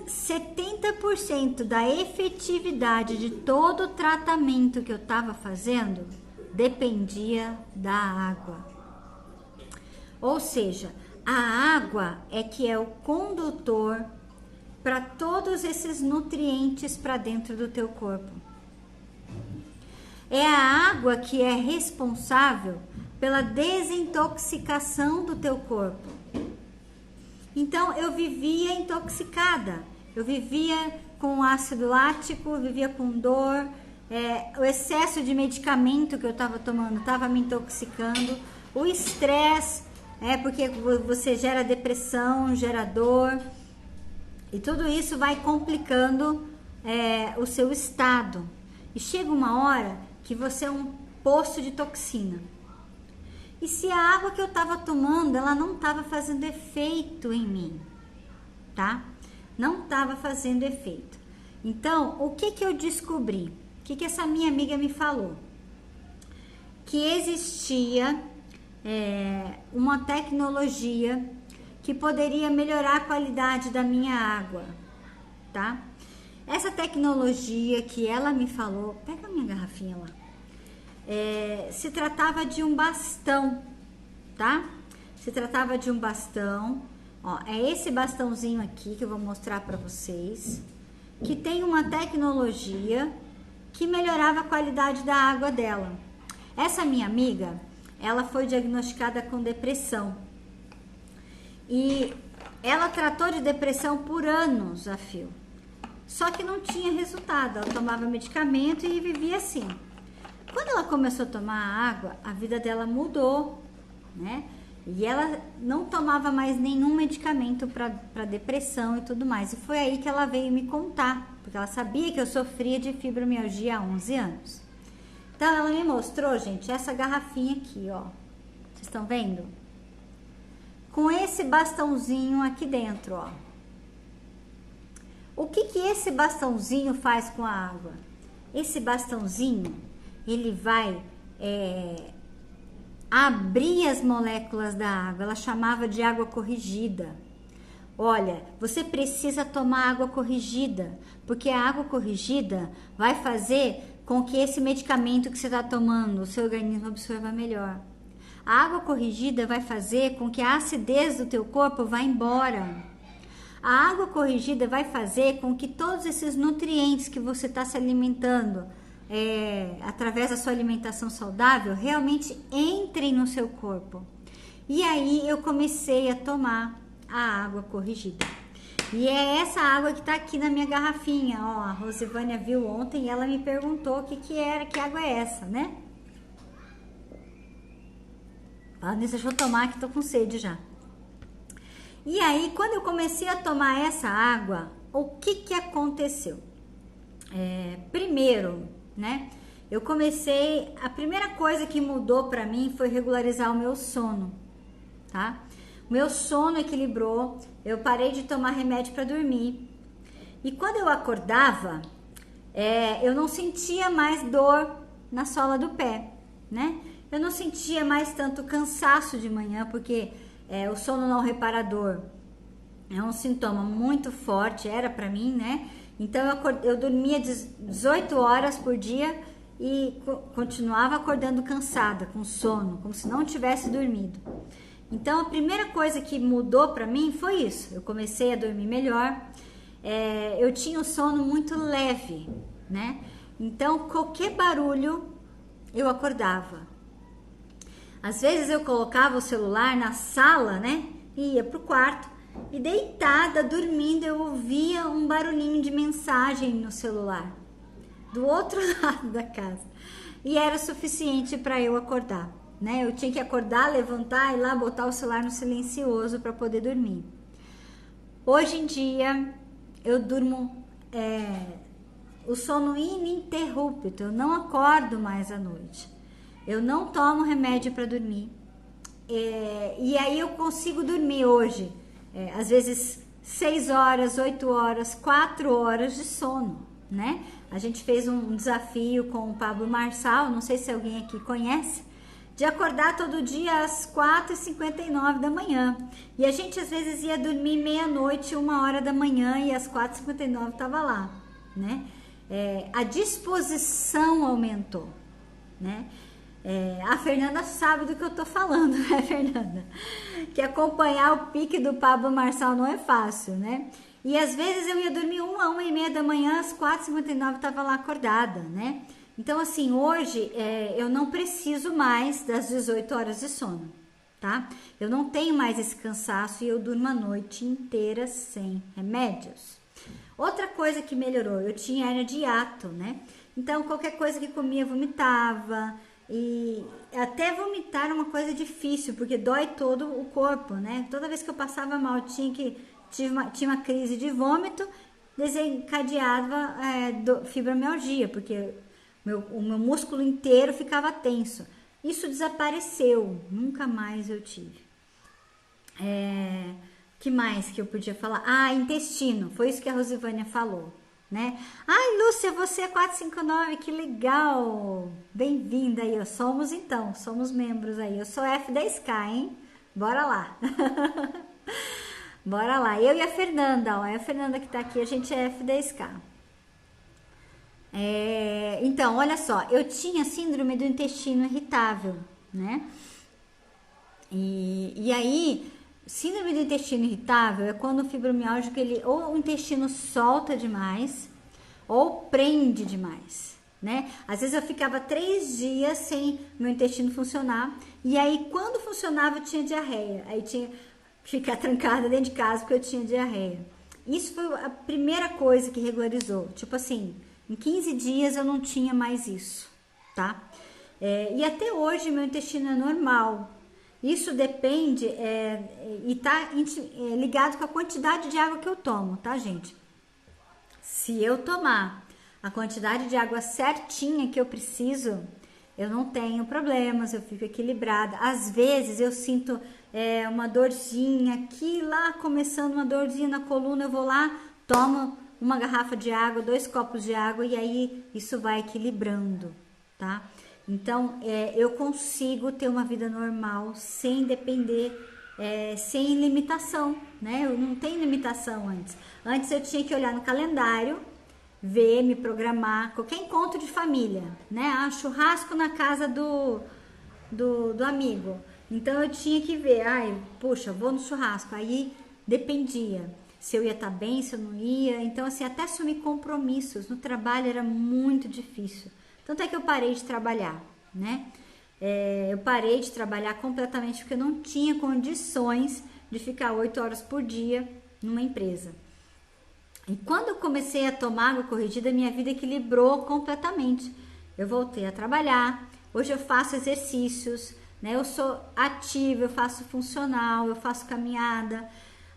70% da efetividade de todo o tratamento que eu estava fazendo dependia da água. Ou seja, a água é que é o condutor para todos esses nutrientes para dentro do teu corpo. É a água que é responsável pela desintoxicação do teu corpo. Então, eu vivia intoxicada. Eu vivia com ácido lático, vivia com dor, o excesso de medicamento que eu estava tomando estava me intoxicando, o estresse, porque você gera depressão, gera dor, e tudo isso vai complicando o seu estado. E chega uma hora que você é um poço de toxina. E se a água que eu estava tomando, ela não estava fazendo efeito em mim, tá? Não estava fazendo efeito. Então, o que eu descobri? O que essa minha amiga me falou? Que existia uma tecnologia que poderia melhorar a qualidade da minha água, tá? Essa tecnologia que ela me falou, pega a minha garrafinha lá, se tratava de um bastão, tá? Se tratava de um bastão, ó, é esse bastãozinho aqui que eu vou mostrar para vocês, que tem uma tecnologia que melhorava a qualidade da água dela. Essa minha amiga, ela foi diagnosticada com depressão e ela tratou de depressão por anos a fio, só que não tinha resultado. Ela tomava medicamento e vivia assim. Quando ela começou a tomar água, a vida dela mudou, né? E ela não tomava mais nenhum medicamento para depressão e tudo mais. E foi aí que ela veio me contar, porque ela sabia que eu sofria de fibromialgia há 11 anos. Então, ela me mostrou, gente, essa garrafinha aqui, ó. Vocês estão vendo? Com esse bastãozinho aqui dentro, ó. O que esse bastãozinho faz com a água? Esse bastãozinho, ele vai abrir as moléculas da água. Ela chamava de água corrigida. Olha, você precisa tomar água corrigida, porque a água corrigida vai fazer com que esse medicamento que você está tomando, o seu organismo absorva melhor. A água corrigida vai fazer com que a acidez do teu corpo vá embora. A água corrigida vai fazer com que todos esses nutrientes que você está se alimentando, através da sua alimentação saudável, realmente entrem no seu corpo. E aí eu comecei a tomar a água corrigida. E é essa água que tá aqui na minha garrafinha, ó. A Rosivânia viu ontem e ela me perguntou o que era, que água é essa, né? Ah, deixa eu tomar que tô com sede já. E aí, quando eu comecei a tomar essa água, o que aconteceu? Primeiro, né? A primeira coisa que mudou pra mim foi regularizar o meu sono, tá? O meu sono equilibrou, eu parei de tomar remédio para dormir. E quando eu acordava, eu não sentia mais dor na sola do pé, né? Eu não sentia mais tanto cansaço de manhã, porque o sono não reparador é um sintoma muito forte, era para mim, né? Então eu dormia 18 horas por dia e continuava acordando cansada, com sono, como se não tivesse dormido. Então, a primeira coisa que mudou pra mim foi isso. Eu comecei a dormir melhor. Eu tinha um sono muito leve, né? Então, qualquer barulho, eu acordava. Às vezes, eu colocava o celular na sala, né? E ia pro quarto. E deitada, dormindo, eu ouvia um barulhinho de mensagem no celular. Do outro lado da casa. E era o suficiente para eu acordar. Né? Eu tinha que acordar, levantar e ir lá botar o celular no silencioso para poder dormir. Hoje em dia eu durmo o sono ininterrupto, eu não acordo mais à noite, eu não tomo remédio para dormir, e aí eu consigo dormir hoje, às vezes 6 horas, 8 horas, 4 horas de sono, né? A gente fez um desafio com o Pablo Marçal, não sei se alguém aqui conhece, de acordar todo dia às 4h59 da manhã. E a gente às vezes ia dormir meia-noite, 1h da manhã, e às 4h59 estava lá, né? A disposição aumentou, né? A Fernanda sabe do que eu tô falando, né, Fernanda? Que acompanhar o pique do Pablo Marçal não é fácil, né? E às vezes eu ia dormir 1h da manhã, às 4h59 estava lá acordada, né? Então, assim, hoje eu não preciso mais das 18 horas de sono, tá? Eu não tenho mais esse cansaço e eu durmo a noite inteira sem remédios. Outra coisa que melhorou, eu tinha hernia de hiato, né? Então, qualquer coisa que comia, vomitava. E até vomitar era uma coisa difícil, porque dói todo o corpo, né? Toda vez que eu passava mal, tinha uma crise de vômito desencadeava fibromialgia, porque o meu músculo inteiro ficava tenso. Isso desapareceu, nunca mais eu tive. Que mais que eu podia falar? Intestino, foi isso que a Rosivânia falou, né? Ai, Lúcia, você é 459, que legal! Bem-vinda aí, somos membros aí. Eu sou F10K, hein? Bora lá! Bora lá, eu e a Fernanda, ó, é a Fernanda que tá aqui, a gente é F10K. Então, olha só, eu tinha síndrome do intestino irritável, né? E aí, síndrome do intestino irritável é quando o fibromialgico, ou o intestino solta demais, ou prende demais, né? Às vezes eu ficava 3 dias sem meu intestino funcionar, e aí quando funcionava eu tinha diarreia, aí tinha que ficar trancada dentro de casa porque eu tinha diarreia. Isso foi a primeira coisa que regularizou, tipo assim, em 15 dias eu não tinha mais isso, tá? E até hoje meu intestino é normal. Isso depende e tá ligado com a quantidade de água que eu tomo, tá, gente? Se eu tomar a quantidade de água certinha que eu preciso, eu não tenho problemas, eu fico equilibrada. Às vezes eu sinto uma dorzinha aqui, lá começando uma dorzinha na coluna, eu vou lá, tomo uma garrafa de água, 2 copos de água e aí isso vai equilibrando, tá? Então, eu consigo ter uma vida normal sem depender, sem limitação, né? Eu não tenho limitação antes. Antes eu tinha que olhar no calendário, ver, me programar, qualquer encontro de família, né? Churrasco na casa do amigo. Então, eu tinha que ver, puxa, vou no churrasco. Aí, dependia se eu ia estar bem, se eu não ia. Então, assim, até assumir compromissos no trabalho era muito difícil. Tanto é que eu parei de trabalhar, né? Eu parei de trabalhar completamente porque eu não tinha condições de ficar 8 horas por dia numa empresa. E quando eu comecei a tomar água corrigida, minha vida equilibrou completamente. Eu voltei a trabalhar, hoje eu faço exercícios, né? Eu sou ativa, eu faço funcional, eu faço caminhada.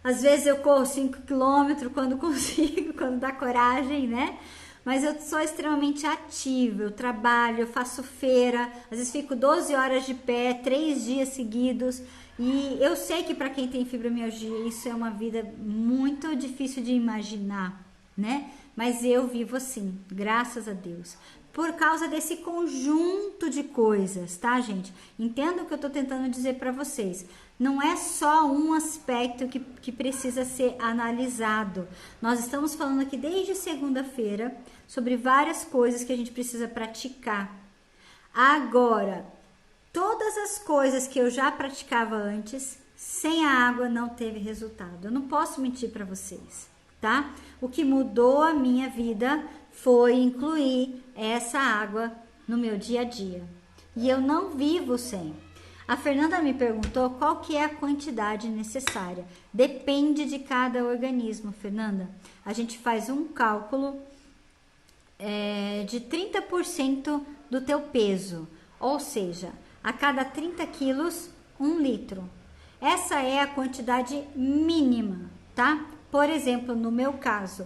Às vezes eu corro 5 km quando consigo, quando dá coragem, né? Mas eu sou extremamente ativa, eu trabalho, eu faço feira, às vezes fico 12 horas de pé, 3 dias seguidos. E eu sei que para quem tem fibromialgia isso é uma vida muito difícil de imaginar, né? Mas eu vivo assim, graças a Deus. Por causa desse conjunto de coisas, tá, gente? Entenda o que eu tô tentando dizer para vocês. Não é só um aspecto que precisa ser analisado. Nós estamos falando aqui desde segunda-feira sobre várias coisas que a gente precisa praticar. Agora, todas as coisas que eu já praticava antes, sem a água não teve resultado. Eu não posso mentir para vocês, tá? O que mudou a minha vida foi incluir essa água no meu dia a dia. E eu não vivo sem. A Fernanda me perguntou qual que é a quantidade necessária. Depende de cada organismo, Fernanda. A gente faz um cálculo de 30% do teu peso. Ou seja, a cada 30 quilos, 1 litro. Essa é a quantidade mínima, tá? Por exemplo, no meu caso,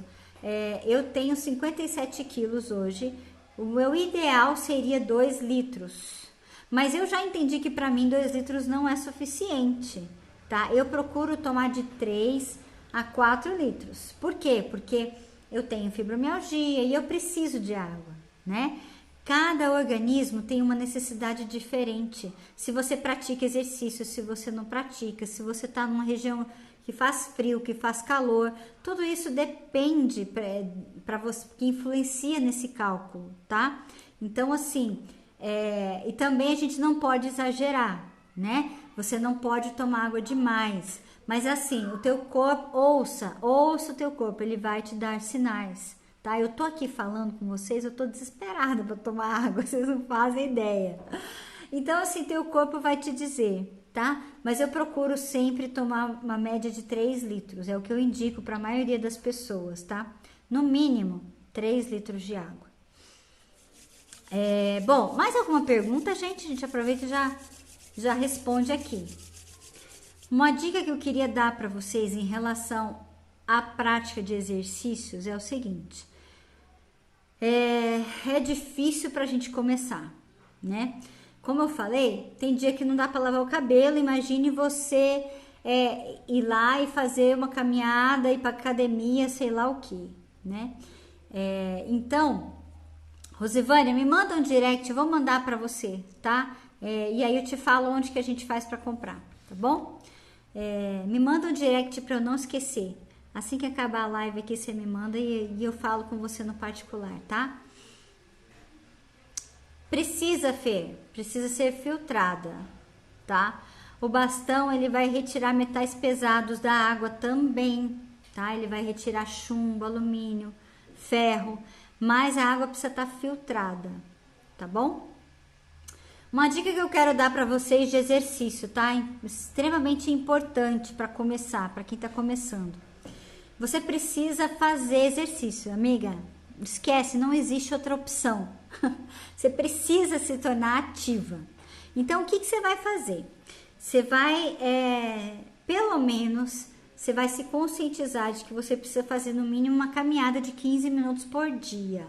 eu tenho 57 quilos hoje. O meu ideal seria 2 litros. Mas eu já entendi que para mim 2 litros não é suficiente, tá? Eu procuro tomar de 3 a 4 litros. Por quê? Porque eu tenho fibromialgia e eu preciso de água, né? Cada organismo tem uma necessidade diferente. Se você pratica exercício, se você não pratica, se você está numa região que faz frio, que faz calor, tudo isso depende para você, que influencia nesse cálculo, tá? Então, assim, e também a gente não pode exagerar, né? Você não pode tomar água demais. Mas assim, o teu corpo, ouça o teu corpo, ele vai te dar sinais, tá? Eu tô aqui falando com vocês, eu tô desesperada para tomar água, vocês não fazem ideia. Então, assim, teu corpo vai te dizer, tá? Mas eu procuro sempre tomar uma média de 3 litros, é o que eu indico para a maioria das pessoas, tá? No mínimo, 3 litros de água. Bom, mais alguma pergunta, gente? A gente aproveita e já responde aqui. Uma dica que eu queria dar para vocês em relação a prática de exercícios é o seguinte: é difícil para a gente começar, né? Como eu falei, tem dia que não dá para lavar o cabelo. Imagine você ir lá e fazer uma caminhada, ir para academia, sei lá o que, né? Então, Rosivânia, me manda um direct, eu vou mandar para você, tá? E aí eu te falo onde que a gente faz para comprar, tá bom? Me manda um direct para eu não esquecer. Assim que acabar a live aqui, você me manda e eu falo com você no particular, tá? Precisa ser filtrada, tá? O bastão, ele vai retirar metais pesados da água também, tá? Ele vai retirar chumbo, alumínio, ferro, mas a água precisa estar filtrada, tá bom? Uma dica que eu quero dar para vocês de exercício, tá? Extremamente importante para começar, para quem tá começando. Você precisa fazer exercício, amiga. Esquece, não existe outra opção. Você precisa se tornar ativa. Então, o que você vai fazer? Você vai, pelo menos, você vai se conscientizar de que você precisa fazer no mínimo uma caminhada de 15 minutos por dia.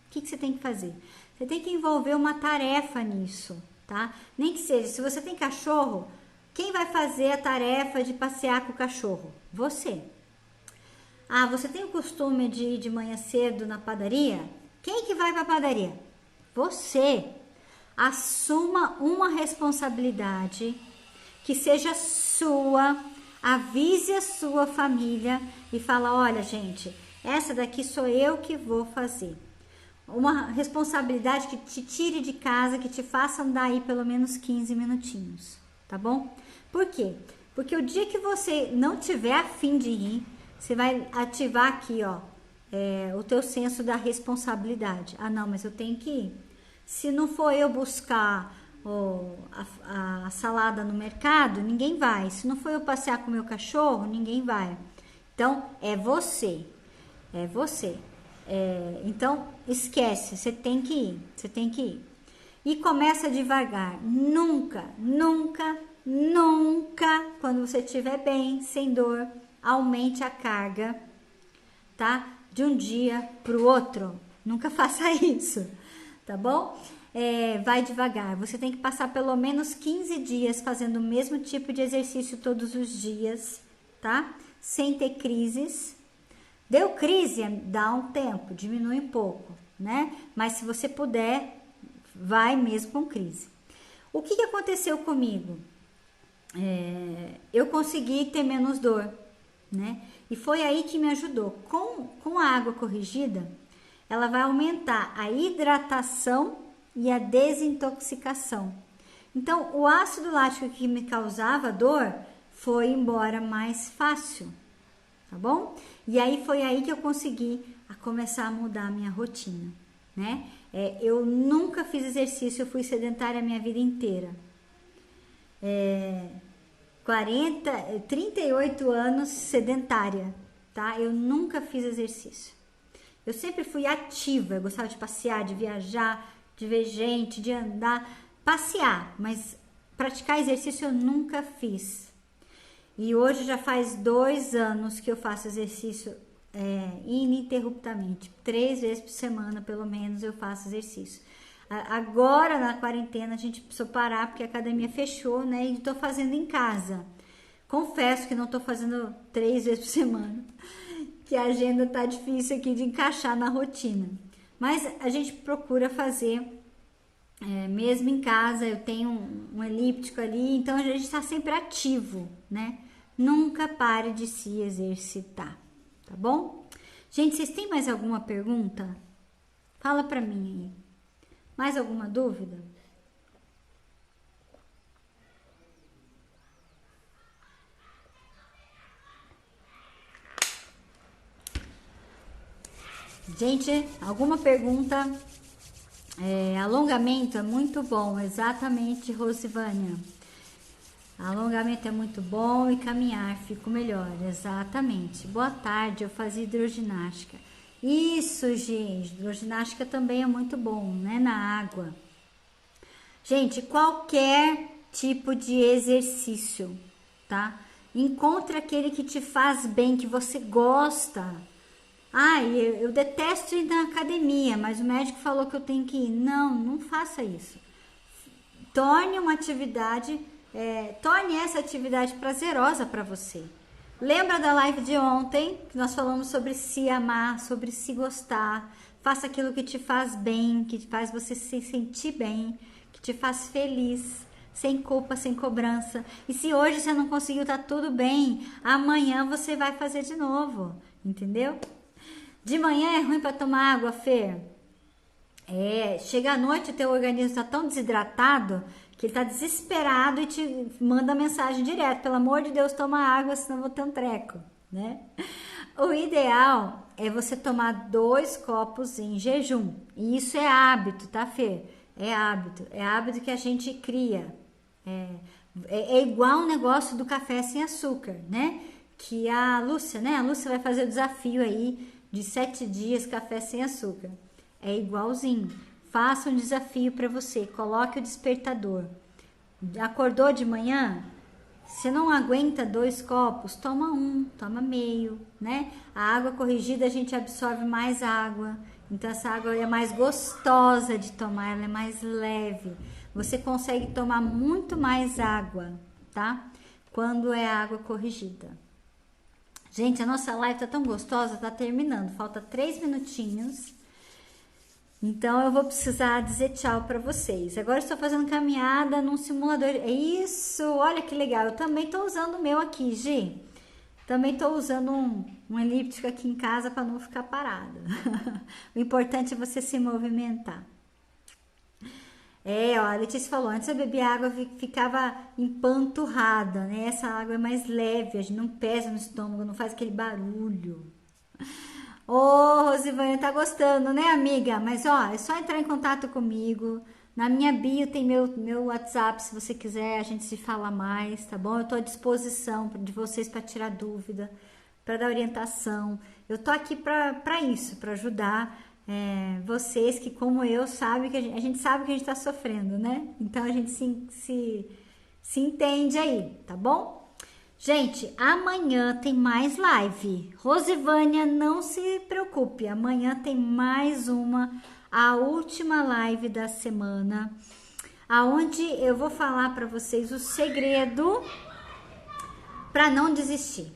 O que você tem que fazer? Você tem que envolver uma tarefa nisso, tá? Nem que seja, se você tem cachorro, quem vai fazer a tarefa de passear com o cachorro? Você. Ah, você tem o costume de ir de manhã cedo na padaria? Quem que vai para a padaria? Você. Assuma uma responsabilidade que seja sua, avise a sua família e fala: olha, gente, essa daqui sou eu que vou fazer. Uma responsabilidade que te tire de casa, que te faça andar aí pelo menos 15 minutinhos, tá bom? Por quê? Porque o dia que você não tiver a fim de ir, você vai ativar aqui, ó, o teu senso da responsabilidade. Ah, não, mas eu tenho que ir. Se não for eu buscar a salada no mercado, ninguém vai. Se não for eu passear com o meu cachorro, ninguém vai. Então, é você. É você. Então, esquece, você tem que ir. Você tem que ir. E começa devagar. Nunca, nunca, nunca, quando você estiver bem, sem dor, aumente a carga, tá? De um dia para o outro. Nunca faça isso, tá bom? Vai devagar. Você tem que passar pelo menos 15 dias fazendo o mesmo tipo de exercício todos os dias, tá? Sem ter crises. Deu crise, dá um tempo, diminui um pouco, né? Mas se você puder, vai mesmo com crise. O que aconteceu comigo? Eu consegui ter menos dor, né? E foi aí que me ajudou. Com a água corrigida, ela vai aumentar a hidratação e a desintoxicação. Então, o ácido lático que me causava dor foi embora mais fácil, tá bom? E aí foi aí que eu consegui começar a mudar a minha rotina, né? Eu nunca fiz exercício, eu fui sedentária a minha vida inteira. 38 anos sedentária, tá? Eu nunca fiz exercício. Eu sempre fui ativa, eu gostava de passear, de viajar, de ver gente, de andar, passear, mas praticar exercício eu nunca fiz. E hoje já faz 2 anos que eu faço exercício ininterruptamente. 3 vezes por semana, pelo menos, eu faço exercício. Agora, na quarentena, a gente precisou parar porque a academia fechou, né? E tô fazendo em casa. Confesso que não tô fazendo 3 vezes por semana, que a agenda tá difícil aqui de encaixar na rotina. Mas a gente procura fazer mesmo em casa. Eu tenho um elíptico ali, então a gente está sempre ativo, né? Nunca pare de se exercitar, tá bom? Gente, vocês têm mais alguma pergunta? Fala pra mim aí. Mais alguma dúvida? Gente, alguma pergunta? Alongamento é muito bom, exatamente, Rosivânia. Alongamento é muito bom e caminhar fico melhor, exatamente. Boa tarde, eu fazia hidroginástica. Isso, gente, hidroginástica também é muito bom, né, na água. Gente, qualquer tipo de exercício, tá? Encontre aquele que te faz bem, que você gosta. Eu detesto ir na academia, mas o médico falou que eu tenho que ir. Não, não faça isso. Torne uma atividade, torne essa atividade prazerosa para você. Lembra da live de ontem, que nós falamos sobre se amar, sobre se gostar. Faça aquilo que te faz bem, que faz você se sentir bem, que te faz feliz, sem culpa, sem cobrança. E se hoje você não conseguiu, tá tudo bem. Amanhã você vai fazer de novo, entendeu? De manhã é ruim para tomar água, Fê? Chega à noite o teu organismo está tão desidratado que ele está desesperado e te manda mensagem direto. Pelo amor de Deus, toma água, senão eu vou ter um treco, né? O ideal é você tomar 2 copos em jejum. E isso é hábito, tá, Fê? É hábito que a gente cria. É igual o negócio do café sem açúcar, né? Que a Lúcia, né? A Lúcia vai fazer o desafio aí de 7 dias café sem açúcar. É igualzinho. Faça um desafio para você. Coloque o despertador. Acordou de manhã? Se não aguenta 2 copos, toma 1, toma meio, né? A água corrigida a gente absorve mais água. Então essa água é mais gostosa de tomar, ela é mais leve. Você consegue tomar muito mais água, tá? Quando é água corrigida. Gente, a nossa live tá tão gostosa, tá terminando. Falta 3 minutinhos. Então eu vou precisar dizer tchau para vocês. Agora eu estou fazendo caminhada num simulador. É isso, olha que legal. Eu também estou usando o meu aqui, Gi. Também estou usando um elíptico aqui em casa para não ficar parada. O importante é você se movimentar. A Letícia falou, antes eu bebia água ficava empanturrada, né? Essa água é mais leve, a gente não pesa no estômago, não faz aquele barulho. Rosivânia, tá gostando, né, amiga? Mas, é só entrar em contato comigo. Na minha bio tem meu WhatsApp, se você quiser, a gente se fala mais, tá bom? Eu tô à disposição de vocês para tirar dúvida, para dar orientação. Eu tô aqui para isso, para ajudar vocês que, como eu, sabe que a gente sabe que a gente tá sofrendo, né? Então, a gente se entende aí, tá bom? Gente, amanhã tem mais live. Rosivânia, não se preocupe. Amanhã tem mais a última live da semana, aonde eu vou falar para vocês o segredo para não desistir,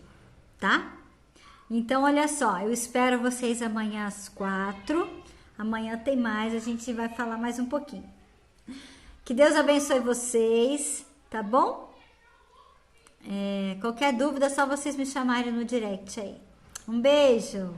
tá? Então, olha só, eu espero vocês amanhã às 4. Amanhã tem mais, a gente vai falar mais um pouquinho. Que Deus abençoe vocês, tá bom? Qualquer dúvida é só vocês me chamarem no direct aí. Um beijo!